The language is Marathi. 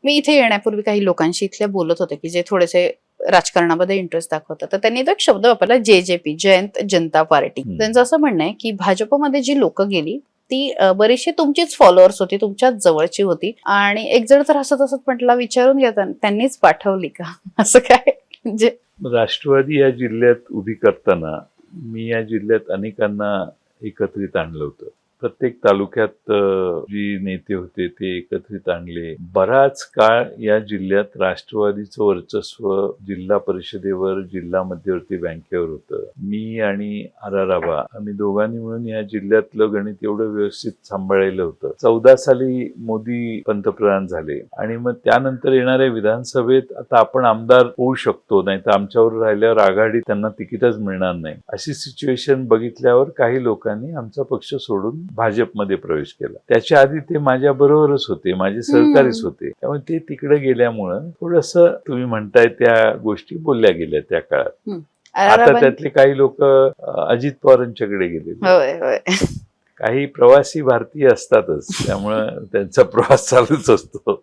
मी इथे येण्यापूर्वी काही लोकांशी इथल्या बोलत होते की जे थोडेसे राजकारणामध्ये इंटरेस्ट दाखवतात, तर त्यांनी तो एक शब्द वापरला, JJP, जयंत जनता पार्टी. त्यांचं असं म्हणणं आहे की भाजपमध्ये जी लोक गेली ती बरीचशी तुमचीच फॉलोअर्स होती, तुमच्याच जवळची होती, आणि एक जण तर हसत हसत म्हटला, विचारून घ्या त्यांनीच पाठवली का? असं काय म्हणजे राष्ट्रवादी या जिल्ह्यात उभी करताना मी या जिल्ह्यात अनेकांना एकत्रित आणलं होतं. प्रत्येक तालुक्यात जी नेते होते ते एकत्रित आणले. बराच काळ या जिल्ह्यात राष्ट्रवादीचं वर्चस्व जिल्हा परिषदेवर, जिल्हा मध्यवर्ती बँकेवर होतं. मी आणि आराराबा आम्ही दोघांनी मिळून या जिल्ह्यातलं गणित एवढं व्यवस्थित सांभाळलेलं होतं. 14 साली मोदी पंतप्रधान झाले आणि मग त्यानंतर येणाऱ्या विधानसभेत आता आपण आमदार होऊ शकतो, नाही तर आमच्यावर राहिल्यावर आघाडी त्यांना तिकीटच मिळणार नाही, अशी सिच्युएशन बघितल्यावर काही लोकांनी आमचा पक्ष सोडून भाजपमध्ये प्रवेश केला. त्याच्या आधी ते माझ्या बरोबरच होते, माझे सहकारीच होते. त्यामुळे ते तिकडे गेल्यामुळं थोडंसं तुम्ही म्हणताय त्या गोष्टी बोलल्या गेल्या त्या काळात. आता त्यातले काही लोक अजित पवारांच्याकडे गेले. होय होय. काही प्रवासी भारतीय असतातच, त्यामुळे त्यांचा प्रवास चालूच असतो.